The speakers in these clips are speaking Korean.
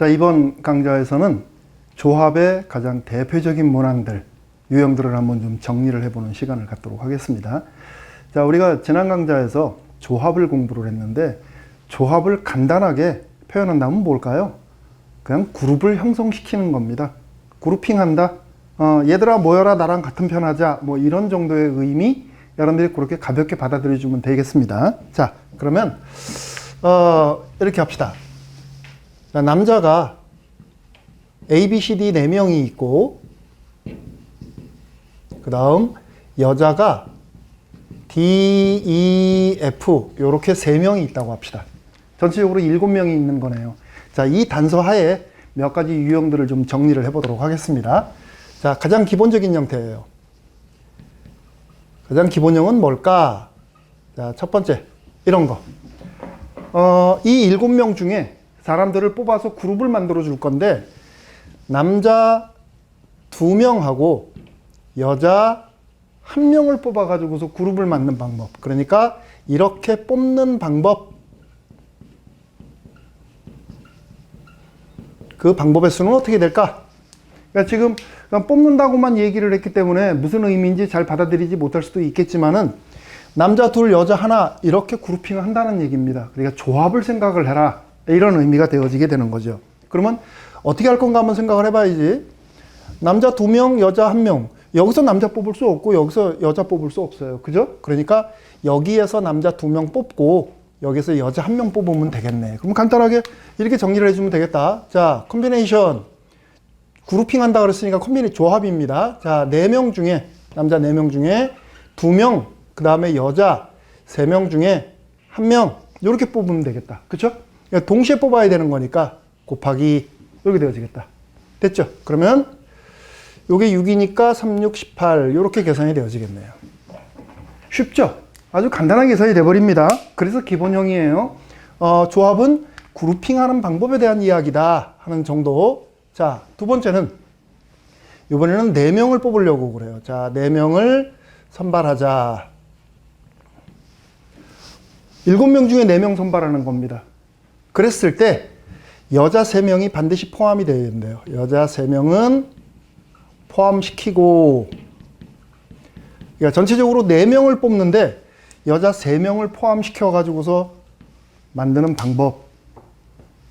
자, 이번 강좌에서는 조합의 가장 대표적인 문항들, 유형들을 한번 좀 정리를 해보는 시간을 갖도록 하겠습니다. 자, 우리가 지난 강좌에서 조합을 공부를 했는데, 조합을 간단하게 표현한다면 뭘까요? 그냥 그룹을 형성시키는 겁니다. 그룹핑한다. 얘들아 모여라, 나랑 같은 편 하자. 뭐 이런 정도의 의미, 여러분들이 그렇게 가볍게 받아들여 주면 되겠습니다. 자, 그러면 이렇게 합시다. 자, 남자가 A, B, C, D 4명이 있고, 그 다음 여자가 D, E, F 이렇게 3명이 있다고 합시다. 전체적으로 7명이 있는 거네요. 자, 이 단서 하에 몇 가지 유형들을 좀 정리를 해보도록 하겠습니다. 자, 가장 기본적인 형태예요. 가장 기본형은 뭘까? 자, 첫 번째, 이런 거. 이 7명 중에 사람들을 뽑아서 그룹을 만들어 줄 건데, 남자 2명하고 여자 1명을 뽑아가지고서 그룹을 만드는 방법. 그러니까 이렇게 뽑는 방법. 그 방법의 수는 어떻게 될까? 그러니까 지금 그냥 뽑는다고만 얘기를 했기 때문에 무슨 의미인지 잘 받아들이지 못할 수도 있겠지만은, 남자 2, 여자 1 이렇게 그룹핑을 한다는 얘기입니다. 그러니까 조합을 생각을 해라, 이런 의미가 되어지게 되는 거죠. 그러면 어떻게 할 건가 한번 생각을 해봐야지. 남자 2명, 여자 1명. 여기서 남자 뽑을 수 없고 여기서 여자 뽑을 수 없어요. 그죠? 그러니까 여기에서 남자 2명 뽑고 여기서 여자 1명 뽑으면 되겠네. 그럼 간단하게 이렇게 정리를 해주면 되겠다. 자, 콤비네이션. 그룹핑 한다 그랬으니까 조합입니다. 자, 4명 중에, 남자 4명 중에 2명, 그 다음에 여자 3명 중에 1명, 이렇게 뽑으면 되겠다. 그쵸? 동시에 뽑아야 되는 거니까 곱하기 이렇게 되어지겠다. 됐죠? 그러면 요게 6이니까 3, 6, 18 이렇게 계산이 되어지겠네요. 쉽죠? 아주 간단하게 계산이 돼버립니다. 그래서 기본형이에요. 조합은 그룹핑하는 방법에 대한 이야기다 하는 정도. 자, 두 번째는 이번에는 4명을 뽑으려고 그래요. 자, 4명을 선발하자. 7명 중에 4명 선발하는 겁니다. 그랬을 때 여자 3명이 반드시 포함이 되어야 된대요. 여자 3명은 포함시키고, 그러니까 전체적으로 4명을 뽑는데 여자 3명을 포함시켜 가지고서 만드는 방법.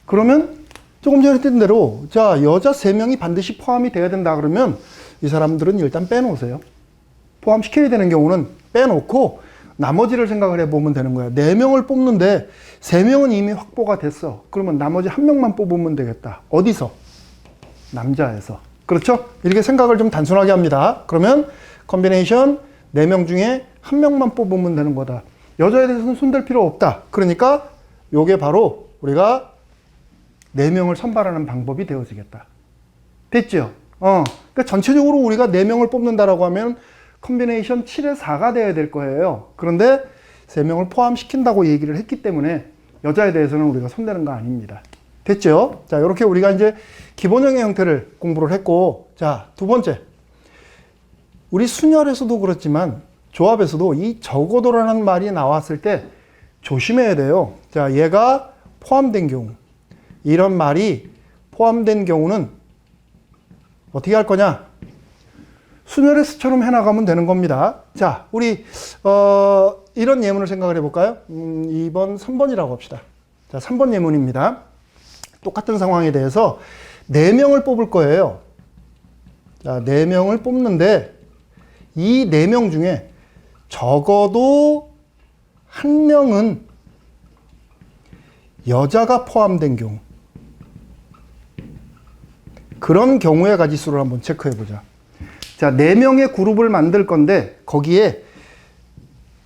그러면 조금 전에 했던 대로, 자, 여자 3명이 반드시 포함이 돼야 된다 그러면 이 사람들은 일단 빼놓으세요. 포함시켜야 되는 경우는 빼놓고 나머지를 생각을 해보면 되는 거예요. 4명을 뽑는데 3명은 이미 확보가 됐어. 그러면 나머지 1명만 뽑으면 되겠다. 어디서? 남자에서. 그렇죠? 이렇게 생각을 좀 단순하게 합니다. 그러면 콤비네이션 4명 중에 1명만 뽑으면 되는 거다. 여자에 대해서는 손댈 필요 없다. 그러니까 요게 바로 우리가 4명을 선발하는 방법이 되어지겠다. 됐죠? 그러니까 전체적으로 우리가 4명을 뽑는다라고 하면 콤비네이션 7에 4가 돼야 될 거예요. 그런데 3명을 포함시킨다고 얘기를 했기 때문에 여자에 대해서는 우리가 손대는 거 아닙니다. 됐죠? 자, 이렇게 우리가 이제 기본형의 형태를 공부를 했고, 자, 두 번째. 우리 순열에서도 그렇지만 조합에서도 이 적어도라는 말이 나왔을 때 조심해야 돼요. 자, 얘가 포함된 경우. 이런 말이 포함된 경우는 어떻게 할 거냐? 순열에서처럼 해나가면 되는 겁니다. 자, 우리 이런 예문을 생각을 해볼까요? 2번, 3번이라고 합시다. 자, 3번 예문입니다. 똑같은 상황에 대해서 4명을 뽑을 거예요. 자, 4명을 뽑는데 이 4명 중에 적어도 1명은 여자가 포함된 경우. 그런 경우의 가지수를 한번 체크해 보자. 자, 4명의 그룹을 만들 건데 거기에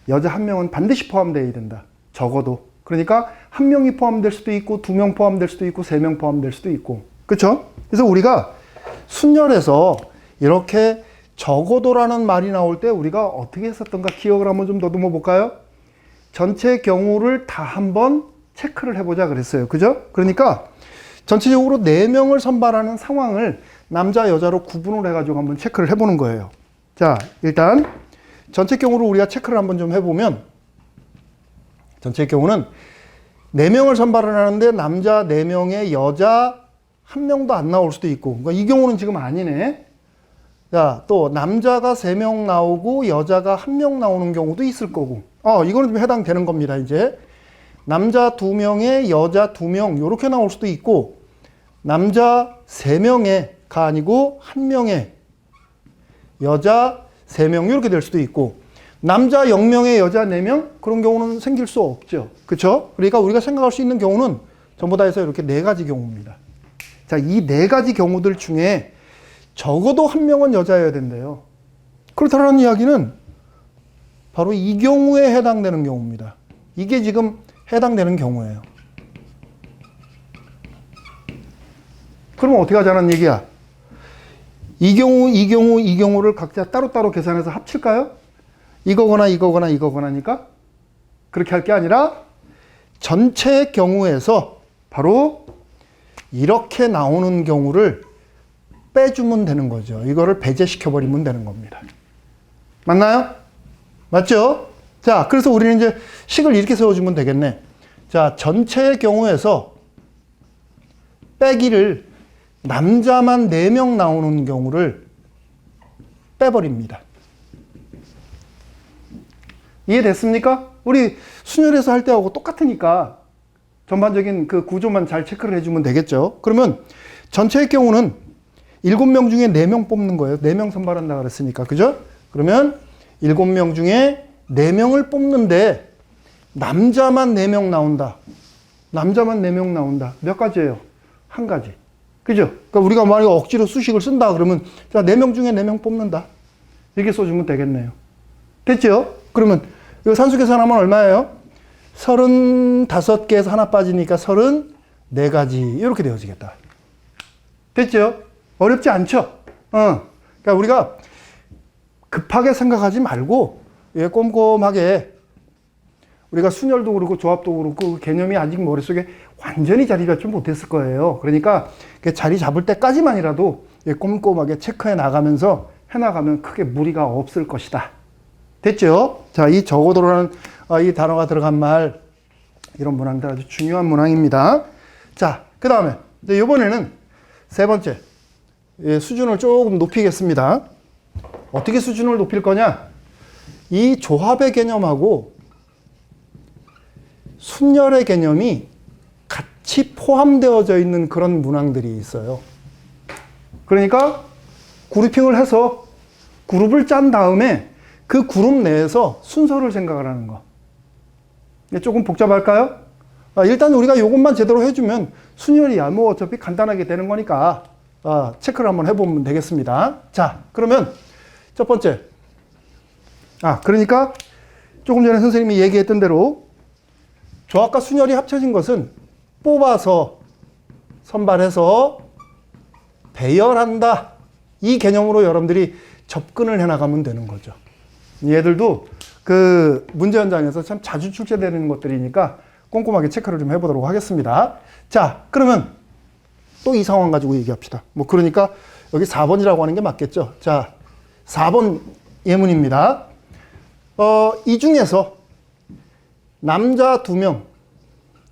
여자 1명은 반드시 포함되어야 된다. 적어도. 그러니까 1명이 포함될 수도 있고 2명 포함될 수도 있고 3명 포함될 수도 있고. 그렇죠? 그래서 우리가 순열에서 이렇게 적어도라는 말이 나올 때 우리가 어떻게 했었던가 기억을 한번 좀 더듬어 볼까요? 전체 경우를 다 한번 체크를 해보자 그랬어요. 그죠? 그러니까 전체적으로 4명을 선발하는 상황을 남자, 여자로 구분을 해가지고 한번 체크를 해보는 거예요. 자, 일단 전체 경우를 우리가 체크를 한번 좀 해보면, 전체 경우는 4명을 선발을 하는데 남자 4명에 여자 한 명도 안 나올 수도 있고. 그러니까 이 경우는 지금 아니네. 자, 또 남자가 3명 나오고 여자가 1명 나오는 경우도 있을 거고. 이거는 좀 해당되는 겁니다, 이제. 남자 2명에 여자 2명 요렇게 나올 수도 있고, 남자 3명에가 아니고 1명에 여자 3명 이렇게 될 수도 있고, 남자 0명에 여자 4명 그런 경우는 생길 수 없죠. 그렇죠? 그러니까 우리가 생각할 수 있는 경우는 전부 다 해서 이렇게 4가지 경우입니다. 자, 이 4가지 경우들 중에 적어도 1명은 여자여야 된대요. 그렇다는 이야기는 바로 이 경우에 해당되는 경우입니다. 이게 지금 해당되는 경우예요. 그러면 어떻게 하자는 얘기야? 이 경우를 각자 따로따로 계산해서 합칠까요? 이거거나 이거거나 이거거나니까? 그렇게 할 게 아니라 전체의 경우에서 바로 이렇게 나오는 경우를 빼주면 되는 거죠. 이거를 배제시켜버리면 되는 겁니다. 맞나요? 맞죠? 자, 그래서 우리는 이제 식을 이렇게 세워주면 되겠네. 자, 전체의 경우에서 빼기를 남자만 4명 나오는 경우를 빼버립니다. 이해됐습니까? 우리 순열에서 할 때하고 똑같으니까 전반적인 그 구조만 잘 체크를 해주면 되겠죠. 그러면 전체의 경우는 7명 중에 4명 뽑는 거예요. 4명 선발한다 그랬으니까. 그죠? 그러면 7명 중에 4명을 뽑는데 남자만 4명 나온다. 남자만 4명 나온다. 몇 가지예요? 한 가지. 그죠? 그러니까 우리가 만약에 억지로 수식을 쓴다 그러면 자, 4명 중에 4명 뽑는다. 이렇게 써주면 되겠네요. 됐죠? 그러면 이거 산수 계산하면 얼마예요? 35개에서 하나 빠지니까 34가지 이렇게 되어지겠다. 됐죠? 어렵지 않죠? 그러니까 우리가 급하게 생각하지 말고 꼼꼼하게 우리가 순열도 그렇고 조합도 그렇고 그 개념이 아직 머릿속에 완전히 자리 잡지 못했을 거예요. 그러니까 자리 잡을 때까지만이라도 꼼꼼하게 체크해 나가면서 해나가면 크게 무리가 없을 것이다. 됐죠? 자, 이 적어도라는 이 단어가 들어간 말, 이런 문항들 아주 중요한 문항입니다. 자, 그 다음에 이번에는 세 번째 수준을 조금 높이겠습니다. 어떻게 수준을 높일 거냐? 이 조합의 개념하고 순열의 개념이 같이 포함되어져 있는 그런 문항들이 있어요. 그러니까 그룹핑을 해서 그룹을 짠 다음에 그 그룹 내에서 순서를 생각을 하는 거. 조금 복잡할까요? 일단 우리가 이것만 제대로 해주면 순열이야 뭐 어차피 간단하게 되는 거니까 체크를 한번 해보면 되겠습니다. 자, 그러면 첫 번째. 그러니까 조금 전에 선생님이 얘기했던 대로 조합과 순열이 합쳐진 것은 뽑아서 선발해서 배열한다. 이 개념으로 여러분들이 접근을 해나가면 되는 거죠. 얘들도 그 문제 현장에서 참 자주 출제되는 것들이니까 꼼꼼하게 체크를 좀 해보도록 하겠습니다. 자, 그러면 또 이 상황 가지고 얘기합시다. 그러니까 여기 4번이라고 하는 게 맞겠죠. 자, 4번 예문입니다. 이 중에서 남자 2명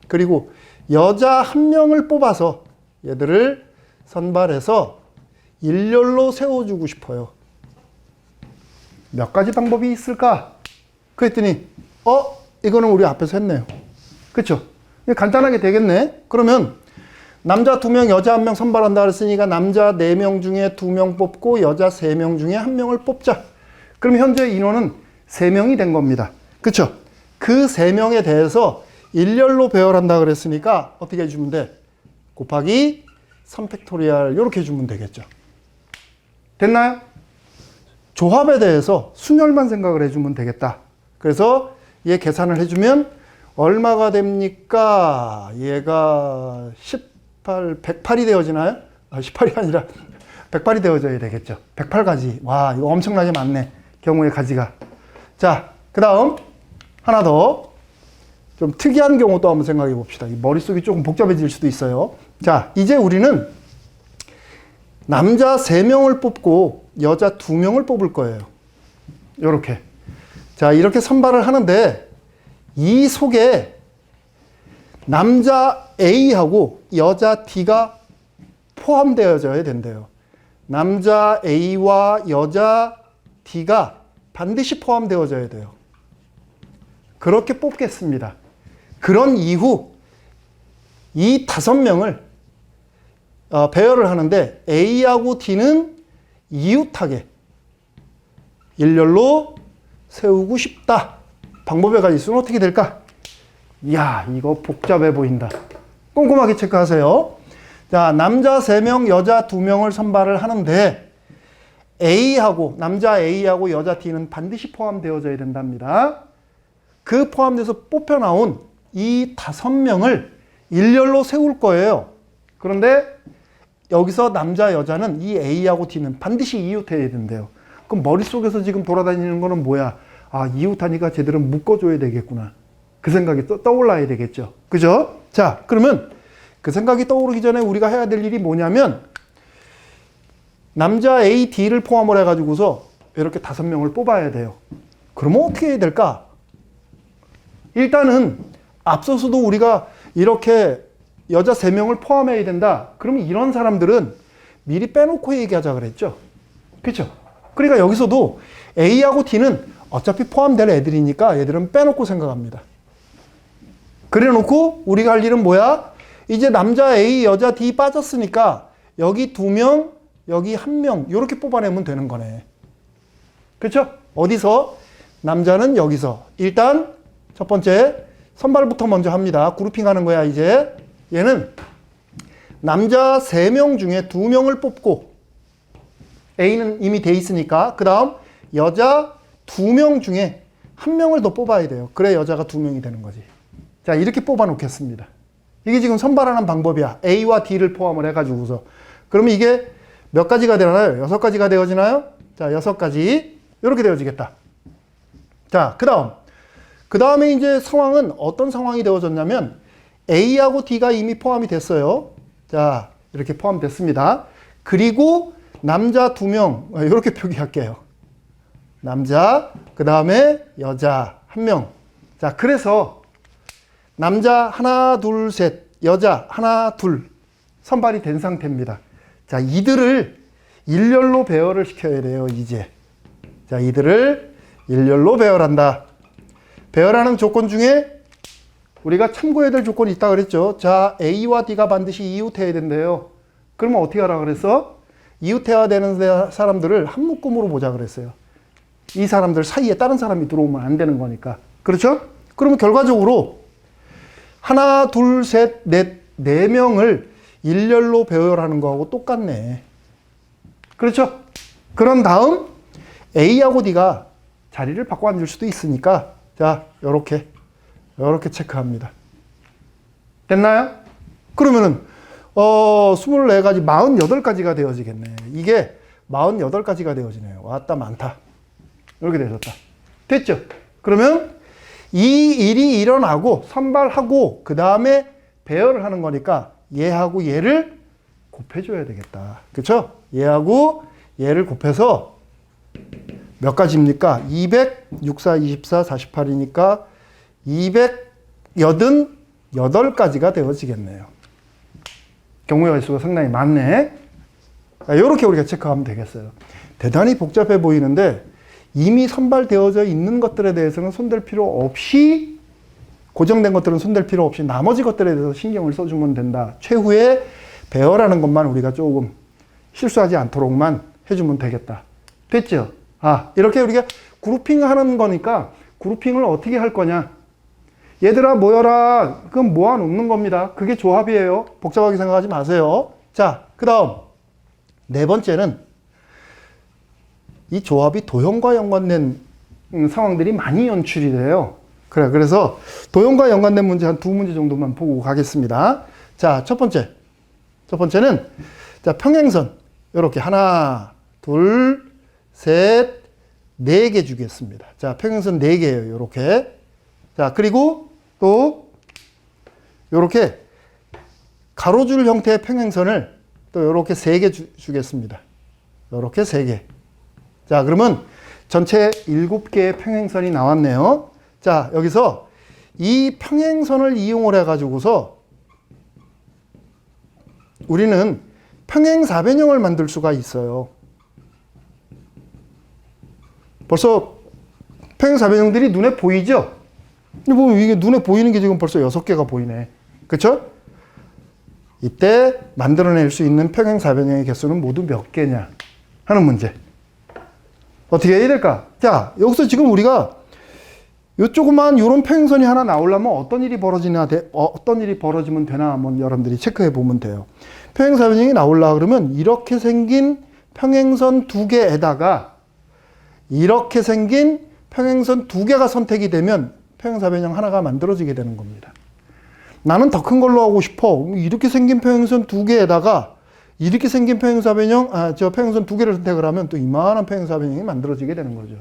그리고 여자 1명을 뽑아서 얘들을 선발해서 일렬로 세워주고 싶어요. 몇 가지 방법이 있을까? 그랬더니 이거는 우리 앞에서 했네요. 그렇죠? 간단하게 되겠네. 그러면 남자 2명, 여자 1명 선발한다 그랬으니까 남자 4명 중에 2명 뽑고 여자 3명 중에 1명을 뽑자. 그럼 현재 인원은 3명이 된 겁니다. 그렇죠? 그 3명에 대해서 일렬로 배열한다 그랬으니까 어떻게 해주면 돼? 곱하기 3팩토리얼 이렇게 해주면 되겠죠. 됐나요? 조합에 대해서 순열만 생각을 해주면 되겠다. 그래서 얘 계산을 해주면 얼마가 됩니까? 얘가 108이 되어지나요? 18이 아니라 108이 되어져야 되겠죠. 108가지. 와, 이거 엄청나게 많네. 경우의 가지가. 자, 그 다음 하나 더. 좀 특이한 경우도 한번 생각해 봅시다. 머릿속이 조금 복잡해질 수도 있어요. 자, 이제 우리는 남자 3명을 뽑고 여자 2명을 뽑을 거예요. 이렇게. 자, 이렇게 선발을 하는데 이 속에 남자 A하고 여자 D가 포함되어져야 된대요. 남자 A와 여자 D가 반드시 포함되어져야 돼요. 그렇게 뽑겠습니다. 그런 이후 이 5명을 배열을 하는데 A하고 D는 이웃하게 일렬로 세우고 싶다. 방법의 가지수는 어떻게 될까? 이야, 이거 복잡해 보인다. 꼼꼼하게 체크하세요. 자, 남자 3명, 여자 2명을 선발을 하는데 남자 A하고 여자 D는 반드시 포함되어져야 된답니다. 그 포함돼서 뽑혀 나온 이 5명을 일렬로 세울 거예요. 그런데 여기서 남자, 여자는 이 A하고 D는 반드시 이웃해야 된대요. 그럼 머릿속에서 지금 돌아다니는 거는 뭐야? 아, 이웃하니까 쟤들은 묶어줘야 되겠구나. 그 생각이 떠올라야 되겠죠. 그죠? 자, 그러면 그 생각이 떠오르기 전에 우리가 해야 될 일이 뭐냐면 남자 A, D를 포함을 해가지고서 이렇게 5명을 뽑아야 돼요. 그러면 어떻게 해야 될까? 일단은 앞서서도 우리가 이렇게 여자 3명을 포함해야 된다. 그러면 이런 사람들은 미리 빼놓고 얘기하자 그랬죠. 그렇죠? 그러니까 여기서도 A하고 D는 어차피 포함될 애들이니까 얘들은 빼놓고 생각합니다. 그래놓고 우리가 할 일은 뭐야? 이제 남자 A, 여자 D 빠졌으니까 여기 2명, 여기 1명 이렇게 뽑아내면 되는 거네. 그렇죠? 어디서? 남자는 여기서. 일단 첫 번째 선발부터 먼저 합니다. 그룹핑 하는 거야 이제. 얘는 남자 3명 중에 2명을 뽑고 A는 이미 돼 있으니까 그 다음 여자 2명 중에 1명을 더 뽑아야 돼요. 그래 여자가 2명이 되는 거지. 자, 이렇게 뽑아 놓겠습니다. 이게 지금 선발하는 방법이야. A와 D를 포함을 해가지고서. 그러면 이게 몇 가지가 되나요? 6가지가 되어지나요? 자, 6가지. 이렇게 되어지겠다. 자, 그 다음에 이제 상황은 어떤 상황이 되어졌냐면 A하고 D가 이미 포함이 됐어요. 자, 이렇게 포함됐습니다. 그리고 남자 2명, 이렇게 표기할게요. 남자, 그 다음에 여자 1명. 자, 그래서 남자 하나, 둘, 셋, 여자 하나, 둘 선발이 된 상태입니다. 자, 이들을 일렬로 배열을 시켜야 돼요, 이제. 자, 이들을 일렬로 배열한다. 배열하는 조건 중에 우리가 참고해야 될 조건이 있다 그랬죠. 자, A와 D가 반드시 이웃해야 된대요. 그러면 어떻게 하라 그랬어? 이웃해야 되는 사람들을 한 묶음으로 보자 그랬어요. 이 사람들 사이에 다른 사람이 들어오면 안 되는 거니까. 그렇죠? 그러면 결과적으로 하나, 둘, 셋, 넷, 4명을 일렬로 배열하는 거하고 똑같네. 그렇죠? 그런 다음 A하고 D가 자리를 바꿔 앉을 수도 있으니까 자, 요렇게 체크합니다. 됐나요? 그러면은 24가지, 48가지가 되어지겠네. 이게 48가지가 되어지네요. 왔다 많다. 이렇게 되어졌다. 됐죠? 그러면 이 일이 일어나고 선발하고 그 다음에 배열을 하는 거니까 얘하고 얘를 곱해줘야 되겠다. 그렇죠? 얘하고 얘를 곱해서 몇 가지입니까? 200, 6, 4, 24, 48이니까 288가지가 되어지겠네요. 경우의 수가 상당히 많네. 이렇게 우리가 체크하면 되겠어요. 대단히 복잡해 보이는데 이미 선발되어져 있는 것들에 대해서는 손댈 필요 없이, 고정된 것들은 손댈 필요 없이 나머지 것들에 대해서 신경을 써주면 된다. 최후의 배열하는 것만 우리가 조금 실수하지 않도록만 해주면 되겠다. 됐죠? 이렇게 우리가 그룹핑 하는 거니까 그룹핑을 어떻게 할 거냐. 얘들아 모여라. 그건 모아놓는 겁니다. 그게 조합이에요. 복잡하게 생각하지 마세요. 자, 그 다음 4번째는 이 조합이 도형과 연관된 상황들이 많이 연출이 돼요. 그래서 도형과 연관된 문제 한 2문제 정도만 보고 가겠습니다. 자, 첫 번째는 자, 평행선 이렇게 하나, 둘, 셋, 4개 주겠습니다. 자, 평행선 4개예요. 이렇게. 자, 그리고 또 이렇게 가로줄 형태의 평행선을 또 이렇게 3개 주겠습니다. 이렇게 3개. 자, 그러면 전체 7개의 평행선이 나왔네요. 자, 여기서 이 평행선을 이용을 해가지고서 우리는 평행사변형을 만들 수가 있어요. 벌써 평행사변형들이 눈에 보이죠? 뭐 이게 눈에 보이는 게 지금 벌써 6개가 보이네. 그쵸? 이때 만들어낼 수 있는 평행사변형의 개수는 모두 몇 개냐 하는 문제. 어떻게 해야 될까? 자, 여기서 지금 우리가 요 조그만 요런 평행선이 하나 나오려면 어떤 일이 벌어지면 되나 한번 여러분들이 체크해 보면 돼요. 평행사변형이 나오려 그러면 이렇게 생긴 평행선 2개에다가 이렇게 생긴 평행선 2개가 선택이 되면 평행사변형 하나가 만들어지게 되는 겁니다. 나는 더 큰 걸로 하고 싶어. 이렇게 생긴 평행선 2개에다가 이렇게 생긴 평행사변형, 평행선 2개를 선택을 하면 또 이만한 평행사변형이 만들어지게 되는 거죠.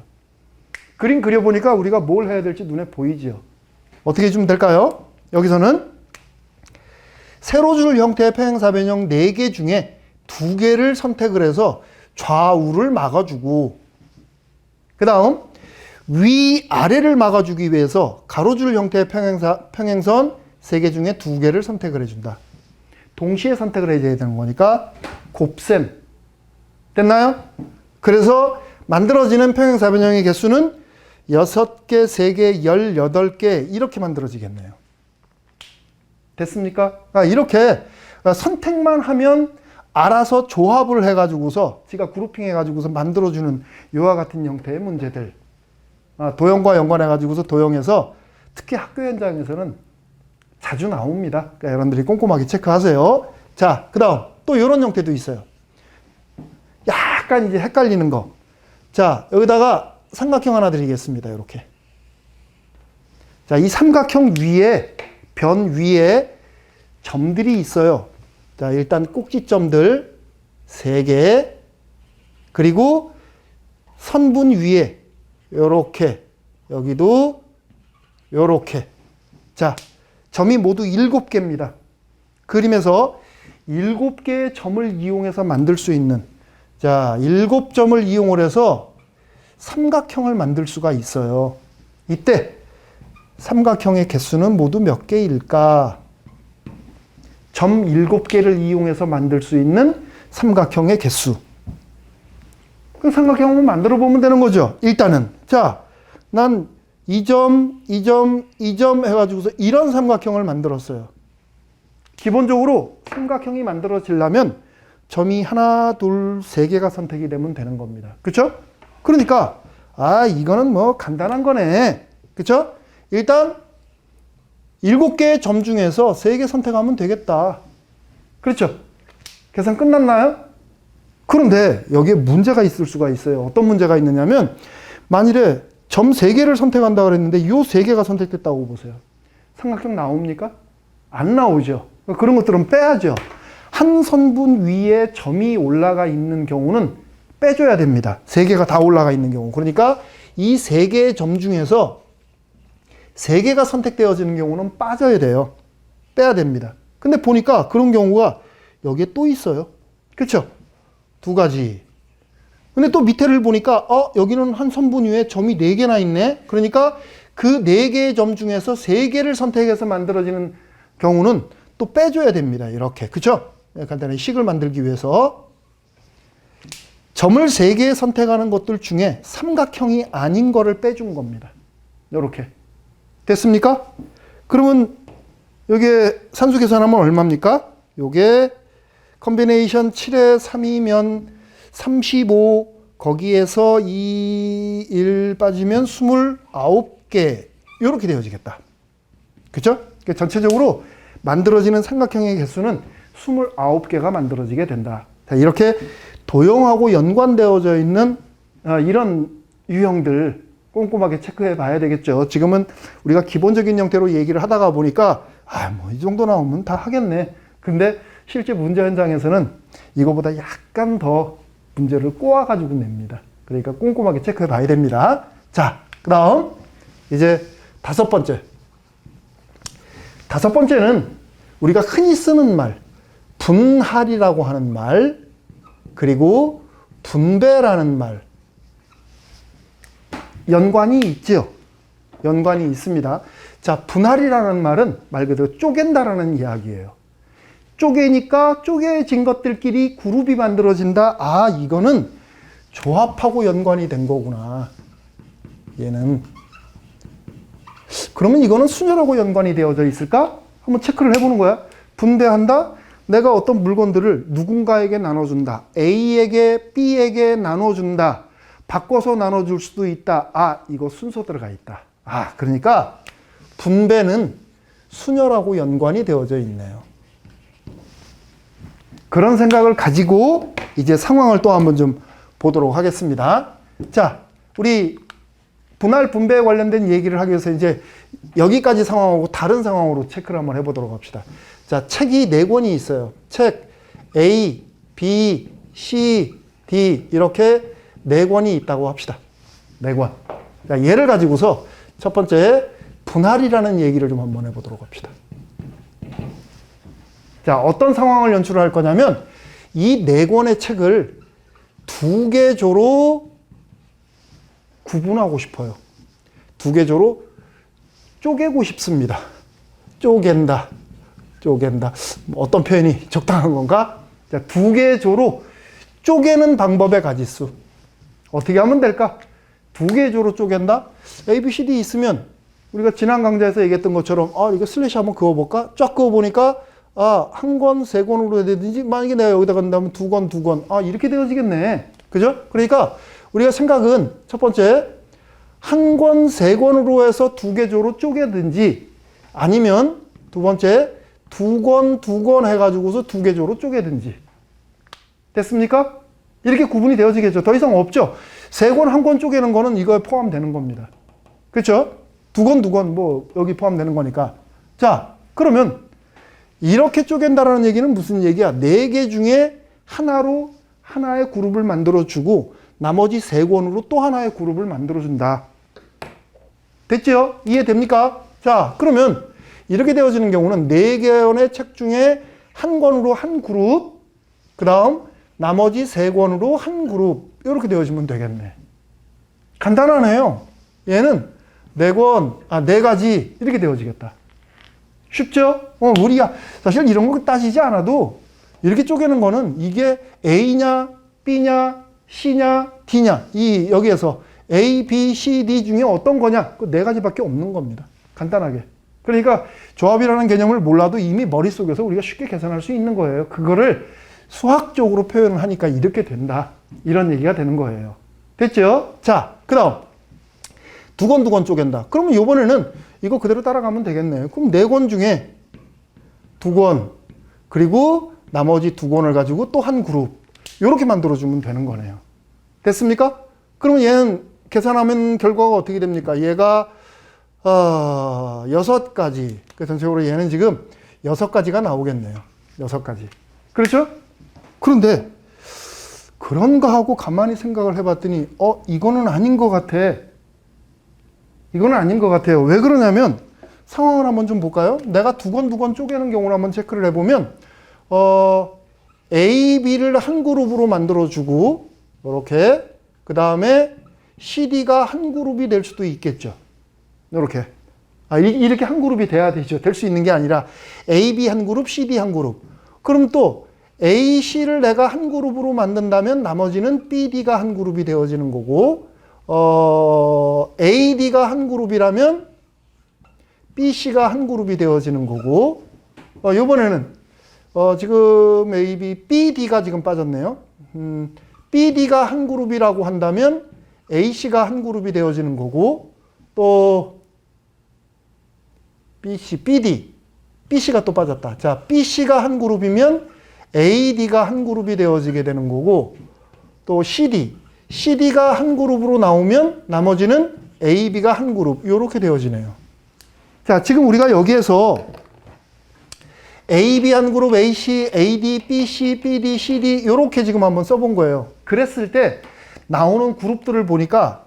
그림 그려보니까 우리가 뭘 해야 될지 눈에 보이죠. 어떻게 해주면 될까요? 여기서는 세로줄 형태의 평행사변형 4개 중에 2개를 선택을 해서 좌우를 막아주고, 그 다음 위아래를 막아주기 위해서 가로줄 형태의 평행선 3개 중에 2개를 선택을 해준다. 동시에 선택을 해줘야 되는 거니까 곱셈. 됐나요? 그래서 만들어지는 평행사변형의 개수는 6개, 3개, 18개 이렇게 만들어지겠네요. 됐습니까? 이렇게 선택만 하면 알아서 조합을 해가지고서 지가 그룹핑 해가지고서 만들어주는 이와 같은 형태의 문제들. 도형과 연관해가지고서 도형에서 특히 학교 현장에서는 자주 나옵니다. 그러니까 여러분들이 꼼꼼하게 체크하세요. 자, 그 다음 또 이런 형태도 있어요. 약간 이제 헷갈리는 거. 자, 여기다가 삼각형 하나 드리겠습니다. 이렇게. 자, 이 삼각형 위에, 변 위에 점들이 있어요. 자, 일단 꼭지점들 3개, 그리고 선분 위에 요렇게, 여기도 요렇게. 자, 점이 모두 7개입니다. 그림에서 7개의 점을 이용해서 만들 수 있는, 자, 7점을 이용을 해서 삼각형을 만들 수가 있어요. 이때 삼각형의 개수는 모두 몇 개일까? 점 7개를 이용해서 만들 수 있는 삼각형의 개수. 그 삼각형을 만들어 보면 되는 거죠. 일단은. 자, 난 2점, 2점, 2점 해가지고서 이런 삼각형을 만들었어요. 기본적으로 삼각형이 만들어지려면 점이 하나, 둘, 3개가 선택이 되면 되는 겁니다. 그쵸? 그러니까, 이거는 뭐 간단한 거네. 그쵸? 일단, 7개의 점 중에서 3개 선택하면 되겠다. 그렇죠? 계산 끝났나요? 그런데 여기에 문제가 있을 수가 있어요. 어떤 문제가 있느냐면, 만일에 점 3개를 선택한다고 그랬는데 이 3개가 선택됐다고 보세요. 삼각형 나옵니까? 안 나오죠. 그런 것들은 빼야죠. 한 선분 위에 점이 올라가 있는 경우는 빼줘야 됩니다. 3개가 다 올라가 있는 경우. 그러니까 이 3개의 점 중에서 3개가 선택되어지는 경우는 빠져야 돼요. 빼야 됩니다. 근데 보니까 그런 경우가 여기에 또 있어요. 그렇죠? 2가지. 근데 또 밑에를 보니까 여기는 한 선분 위에 점이 4개나 있네. 그러니까 그 4개의 점 중에서 3개를 선택해서 만들어지는 경우는 또 빼줘야 됩니다. 이렇게. 그쵸? 간단히 식을 만들기 위해서 점을 3개 선택하는 것들 중에 삼각형이 아닌 거를 빼준 겁니다. 이렇게. 됐습니까? 그러면 여기에 산수 계산하면 얼마입니까? 요게 컨비네이션 7에 3이면 35, 거기에서 2, 1 빠지면 29개 이렇게 되어지겠다. 그렇죠? 그러니까 전체적으로 만들어지는 삼각형의 개수는 29개가 만들어지게 된다. 자, 이렇게 도형하고 연관되어져 있는 이런 유형들 꼼꼼하게 체크해 봐야 되겠죠. 지금은 우리가 기본적인 형태로 얘기를 하다가 보니까 뭐 이 정도 나오면 다 하겠네. 근데 실제 문제 현장에서는 이거보다 약간 더 문제를 꼬아가지고 냅니다. 그러니까 꼼꼼하게 체크해 봐야 됩니다. 자, 그 다음 이제 5번째. 5번째는 우리가 흔히 쓰는 말, 분할이라고 하는 말, 그리고 분배라는 말. 연관이 있죠. 연관이 있습니다. 자, 분할이라는 말은 말 그대로 쪼갠다라는 이야기예요. 쪼개니까 쪼개진 것들끼리 그룹이 만들어진다. 아, 이거는 조합하고 연관이 된 거구나. 얘는. 그러면 이거는 순열하고 연관이 되어져 있을까? 한번 체크를 해보는 거야. 분배한다. 내가 어떤 물건들을 누군가에게 나눠준다. A에게 B에게 나눠준다. 바꿔서 나눠줄 수도 있다. 아, 이거 순서 들어가 있다. 아, 그러니까 분배는 순열하고 연관이 되어져 있네요. 그런 생각을 가지고 이제 상황을 또 한번 좀 보도록 하겠습니다. 자, 우리 분할 분배에 관련된 얘기를 하기 위해서 이제 여기까지 상황하고 다른 상황으로 체크를 한번 해보도록 합시다. 자, 책이 4권이 있어요. 책 A, B, C, D 이렇게 4권이 있다고 합시다. 4권. 자, 얘를 가지고서 첫 번째 분할이라는 얘기를 좀 한번 해보도록 합시다. 자, 어떤 상황을 연출할 거냐면 이 4권의 책을 2개 조로 구분하고 싶어요. 2개 조로 쪼개고 싶습니다. 쪼갠다. 쪼갠다. 어떤 표현이 적당한 건가? 자, 2개 조로 쪼개는 방법의 가짓수. 어떻게 하면 될까? 2개 조로 쪼갠다? A, B, C, D 있으면 우리가 지난 강좌에서 얘기했던 것처럼 이거 슬래시 한번 그어볼까? 쫙 그어보니까 한 권, 3권으로 해야 되든지 만약에 내가 여기다 간다면 2권, 2권. 이렇게 되어지겠네. 그죠? 그러니까 우리가 생각은 첫 번째 한 권, 3권으로 해서 2개 조로 쪼개든지 아니면 두 번째 2권, 2권 해가지고서 2개 조로 쪼개든지. 됐습니까? 이렇게 구분이 되어지겠죠. 더 이상 없죠. 3권, 1권 쪼개는 거는 이거에 포함되는 겁니다. 그렇죠? 2권, 2권 뭐 여기 포함되는 거니까. 자, 그러면 이렇게 쪼갠다라는 얘기는 무슨 얘기야? 4개 중에 하나로 하나의 그룹을 만들어주고 나머지 3권으로 또 하나의 그룹을 만들어준다. 됐죠? 이해됩니까? 자, 그러면 이렇게 되어지는 경우는 4권의 책 중에 한 권으로 한 그룹, 그 다음 나머지 3권으로 한 그룹 이렇게 되어지면 되겠네. 간단하네요. 얘는 4권, 4가지 이렇게 되어지겠다. 쉽죠? 우리가 사실 이런 거 따지지 않아도 이렇게 쪼개는 거는 이게 A냐, B냐, C냐, D냐 여기에서 A, B, C, D 중에 어떤 거냐 그 4가지밖에 없는 겁니다. 간단하게. 그러니까 조합이라는 개념을 몰라도 이미 머릿속에서 우리가 쉽게 계산할 수 있는 거예요. 그거를 수학적으로 표현을 하니까 이렇게 된다. 이런 얘기가 되는 거예요. 됐죠? 자, 그 다음 2권, 2권 쪼갠다. 그러면 이번에는 이거 그대로 따라가면 되겠네요. 그럼 4권 중에 2권 그리고 나머지 2권을 가지고 또 한 그룹 이렇게 만들어주면 되는 거네요. 됐습니까? 그러면 얘는 계산하면 결과가 어떻게 됩니까? 얘가 6가지. 그 전체적으로 얘는 지금 6가지가 나오겠네요. 6가지. 그렇죠? 그런데 그런가 하고 가만히 생각을 해봤더니 이거는 아닌 것 같아. 이거는 아닌 것 같아요. 왜 그러냐면 상황을 한번 좀 볼까요? 내가 2권, 2권 쪼개는 경우를 한번 체크를 해보면 A, B를 한 그룹으로 만들어주고 이렇게 그 다음에 CD가 한 그룹이 될 수도 있겠죠. 이렇게. 이렇게 한 그룹이 돼야 되죠. 될 수 있는 게 아니라 A, B 한 그룹, CD 한 그룹. 그럼 또 A, C를 내가 한 그룹으로 만든다면 나머지는 B, D가 한 그룹이 되어지는 거고 A, D가 한 그룹이라면 B, C가 한 그룹이 되어지는 거고 이번에는 지금 A, B, D가 지금 빠졌네요. B, D가 한 그룹이라고 한다면 A, C가 한 그룹이 되어지는 거고 또 B, C, B, D, B, C가 또 빠졌다. 자, B, C가 한 그룹이면 A, D가 한 그룹이 되어지게 되는 거고 또 C, D, C, D가 한 그룹으로 나오면 나머지는 A, B가 한 그룹 이렇게 되어지네요. 자, 지금 우리가 여기에서 A, B 한 그룹, A, C, A, D, B, C, B, D, C, D 이렇게 지금 한번 써본 거예요. 그랬을 때 나오는 그룹들을 보니까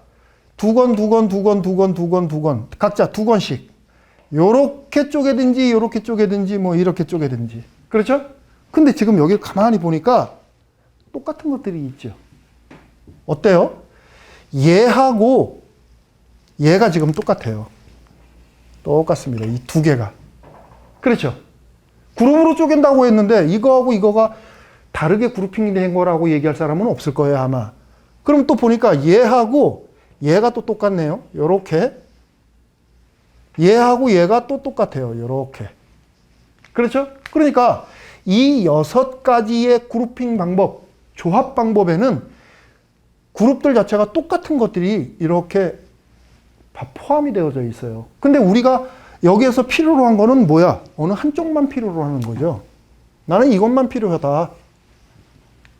2권, 2권, 2권, 2권, 2권, 2권 각자 2권씩 요렇게 쪼개든지 요렇게 쪼개든지 뭐 이렇게 쪼개든지 그렇죠? 근데 지금 여기 가만히 보니까 똑같은 것들이 있죠. 어때요? 얘하고 얘가 지금 똑같아요. 똑같습니다. 이 2개가. 그렇죠? 그룹으로 쪼갠다고 했는데 이거하고 이거가 다르게 그룹핑이 된 거라고 얘기할 사람은 없을 거예요, 아마. 그럼 또 보니까 얘하고 얘가 또 똑같네요. 요렇게. 얘하고 얘가 또 똑같아요. 요렇게. 그렇죠? 그러니까 이 6가지의 그룹핑 방법, 조합 방법에는 그룹들 자체가 똑같은 것들이 이렇게 다 포함이 되어져 있어요. 근데 우리가 여기에서 필요로 한 거는 뭐야? 어느 한쪽만 필요로 하는 거죠. 나는 이것만 필요하다.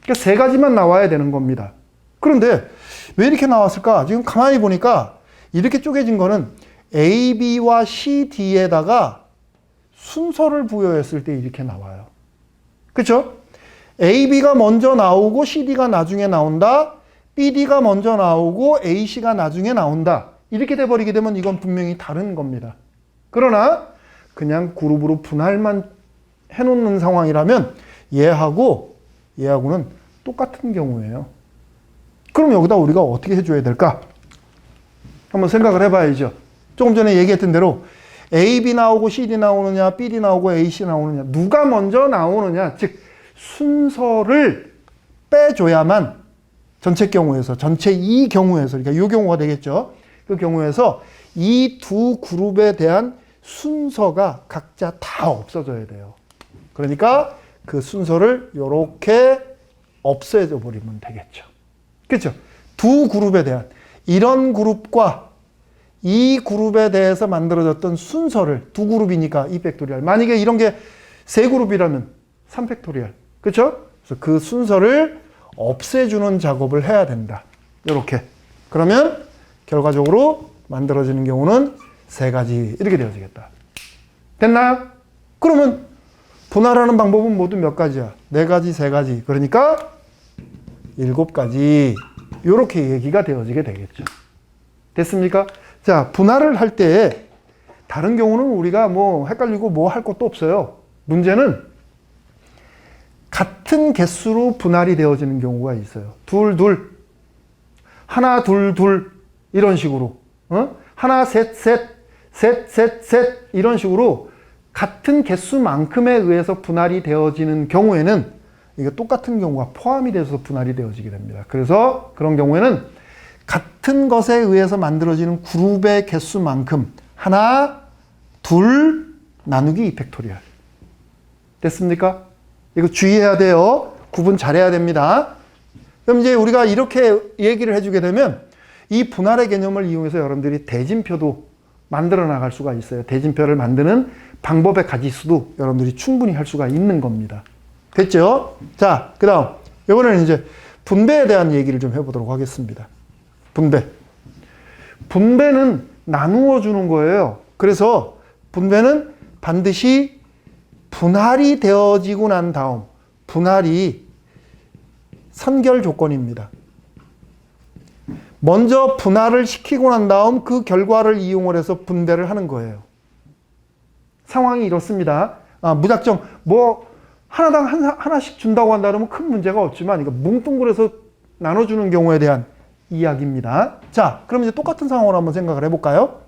그러니까 3가지만 나와야 되는 겁니다. 그런데 왜 이렇게 나왔을까? 지금 가만히 보니까 이렇게 쪼개진 거는 A, B와 C, D에다가 순서를 부여했을 때 이렇게 나와요. 그렇죠? A, B가 먼저 나오고 C, D가 나중에 나온다. B, D가 먼저 나오고 A, C가 나중에 나온다. 이렇게 돼버리게 되면 이건 분명히 다른 겁니다. 그러나 그냥 그룹으로 분할만 해놓는 상황이라면 얘하고는 똑같은 경우예요. 그럼 여기다 우리가 어떻게 해줘야 될까? 한번 생각을 해봐야죠. 조금 전에 얘기했던 대로 A, B 나오고 C, D 나오느냐, B, D 나오고 A, C 나오느냐, 누가 먼저 나오느냐, 즉 순서를 빼줘야만 전체 경우에서, 전체 이 경우에서, 그러니까 이 경우가 되겠죠. 그 경우에서 이 두 그룹에 대한 순서가 각자 다 없어져야 돼요. 그러니까 그 순서를 이렇게 없애져 버리면 되겠죠. 그렇죠? 두 그룹에 대한, 이런 그룹과 이 그룹에 대해서 만들어졌던 순서를, 두 그룹이니까 2팩토리얼. 만약에 이런 게 3그룹이라면 3팩토리얼. 그렇죠? 그래서 그 순서를 없애주는 작업을 해야 된다. 이렇게. 그러면 결과적으로 만들어지는 경우는 3가지 이렇게 되어지겠다. 됐나요? 그러면 분할하는 방법은 모두 몇 가지야? 4가지, 3가지. 그러니까 7가지. 이렇게 얘기가 되어지게 되겠죠. 됐습니까? 자, 분할을 할 때 다른 경우는 우리가 뭐 헷갈리고 뭐 할 것도 없어요. 문제는 같은 개수로 분할이 되어지는 경우가 있어요. 둘, 둘. 하나, 둘, 둘. 이런 식으로. 하나, 셋, 셋. 셋, 셋, 셋. 이런 식으로 같은 개수만큼에 의해서 분할이 되어지는 경우에는 이게 똑같은 경우가 포함이 돼서 분할이 되어지게 됩니다. 그래서 그런 경우에는 같은 것에 의해서 만들어지는 그룹의 개수만큼 하나, 둘 나누기 2팩토리얼. 됐습니까? 이거 주의해야 돼요. 구분 잘해야 됩니다. 그럼 이제 우리가 이렇게 얘기를 해주게 되면 이 분할의 개념을 이용해서 여러분들이 대진표도 만들어 나갈 수가 있어요. 대진표를 만드는 방법의 가지수도 여러분들이 충분히 할 수가 있는 겁니다. 됐죠? 자, 그 다음 이번에는 이제 분배에 대한 얘기를 좀 해보도록 하겠습니다. 분배. 분배는 나누어 주는 거예요. 그래서 분배는 반드시 분할이 되어지고 난 다음, 분할이 선결 조건입니다. 먼저 분할을 시키고 난 다음 그 결과를 이용을 해서 분배를 하는 거예요. 상황이 이렇습니다. 무작정 뭐 하나당 하나씩 준다고 한다 그러면 큰 문제가 없지만 이거 뭉뚱그려서 나눠주는 경우에 대한 이야기입니다. 자, 그럼 이제 똑같은 상황으로 한번 생각을 해볼까요?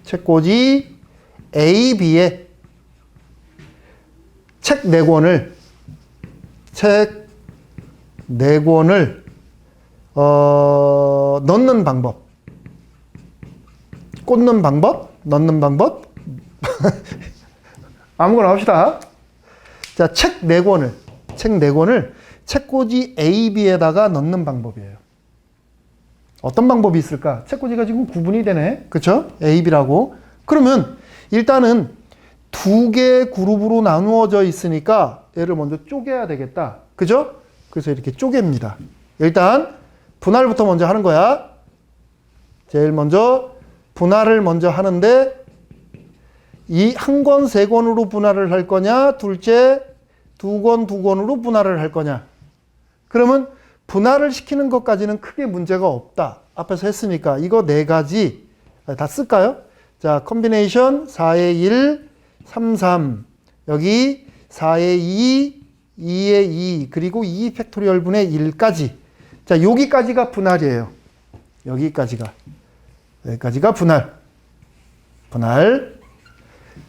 책꽂이 A, B에 책 4권을 넣는 방법, 꽂는 방법, 넣는 방법 아무거나 합시다. 자, 책 4권을 책꽂이 A, B에다가 넣는 방법이에요. 어떤 방법이 있을까? 책꽂이가 지금 구분이 되네. 그쵸? A, B라고. 그러면 일단은 2개의 그룹으로 나누어져 있으니까 얘를 먼저 쪼개야 되겠다. 그죠? 그래서 이렇게 쪼갭니다. 일단 분할부터 먼저 하는 거야. 제일 먼저 분할을 먼저 하는데 이 한 권, 3권으로 분할을 할 거냐, 둘째 2권, 2권으로 분할을 할 거냐. 그러면 분할을 시키는 것까지는 크게 문제가 없다. 앞에서 했으니까 이거 4가지 다 쓸까요? 자, 컨비네이션 4의 1, 3, 3 여기 4의 2, 2의 2 그리고 2 팩토리얼 분의 1까지. 자, 여기까지가 분할이에요. 여기까지가. 여기까지가 분할. 분할.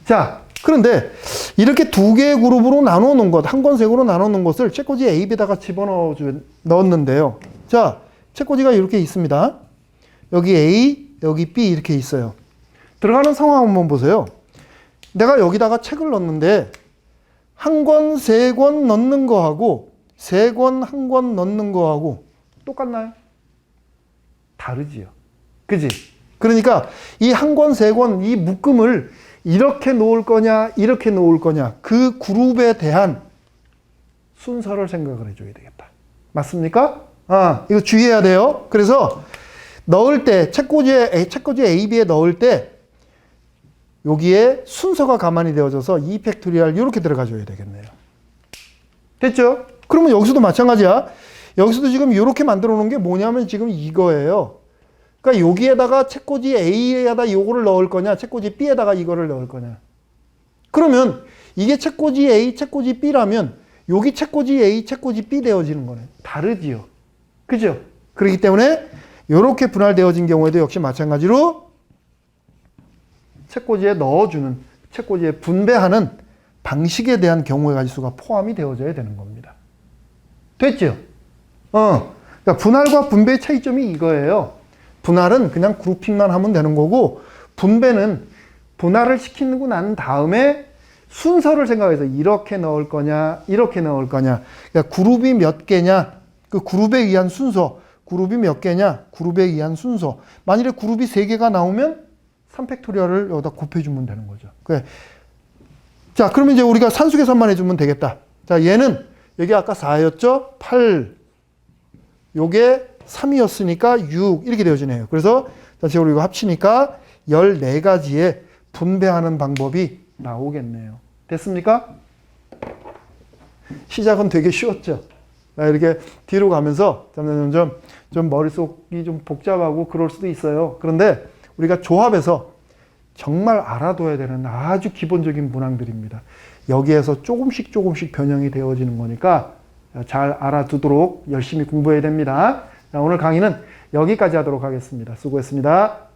자, 그런데 이렇게 두 개의 그룹으로 나눠 놓은 것, 한 권색으로 나눠 놓은 것을 책꽂이 A, B에다가 넣었는데요. 자, 책꽂이가 이렇게 있습니다. 여기 A, 여기 B 이렇게 있어요. 들어가는 상황 한번 보세요. 내가 여기다가 책을 넣는데 한 권, 세 권 넣는 거하고 세 권, 한 권 넣는 거하고 똑같나요? 다르지요. 그지? 그러니까 이 한 권, 세 권, 이 묶음을 이렇게 놓을 거냐, 이렇게 놓을 거냐, 그 그룹에 대한 순서를 생각을 해줘야 되겠다. 맞습니까? 이거 주의해야 돼요. 그래서 넣을 때, 책꽂이 A, B에 넣을 때 여기에 순서가 가만히 되어져서 2팩토리얼 이렇게 들어가줘야 되겠네요. 됐죠? 그러면 여기서도 마찬가지야. 여기서도 지금 이렇게 만들어 놓은 게 뭐냐면 지금 이거예요. 그러니까 여기에다가 책꽂이 A에다 요거를 넣을 거냐, 책꽂이 B에다가 이거를 넣을 거냐. 그러면 이게 책꽂이 A, 책꽂이 B라면 여기 책꽂이 A, 책꽂이 B 되어지는 거네. 다르지요. 그죠? 그렇기 때문에 이렇게 분할되어진 경우에도 역시 마찬가지로 책꽂이에 넣어주는, 책꽂이에 분배하는 방식에 대한 경우의 가지수가 포함이 되어져야 되는 겁니다. 됐죠? 그러니까 분할과 분배의 차이점이 이거예요. 분할은 그냥 그룹핑만 하면 되는 거고, 분배는 분할을 시키고 난 다음에 순서를 생각해서 이렇게 넣을 거냐, 이렇게 넣을 거냐. 그러니까 그룹이 몇 개냐, 그 그룹에 의한 순서, 그룹이 몇 개냐, 그룹에 의한 순서. 만일에 그룹이 3개가 나오면 3팩토리얼을 여기다 곱해주면 되는 거죠. 그래. 자, 그러면 이제 우리가 산수계산만 해주면 되겠다. 자, 얘는 여기 아까 4였죠? 8. 요게 3이었으니까 6 이렇게 되어지네요. 그래서 전체적으로 이거 합치니까 14가지의 분배하는 방법이 나오겠네요. 됐습니까? 시작은 되게 쉬웠죠. 이렇게 뒤로 가면서 점점 좀 머릿속이 좀 복잡하고 그럴 수도 있어요. 그런데 우리가 조합에서 정말 알아둬야 되는 아주 기본적인 문항들입니다. 여기에서 조금씩 변형이 되어지는 거니까 잘 알아두도록 열심히 공부해야 됩니다. 자, 오늘 강의는 여기까지 하도록 하겠습니다. 수고했습니다.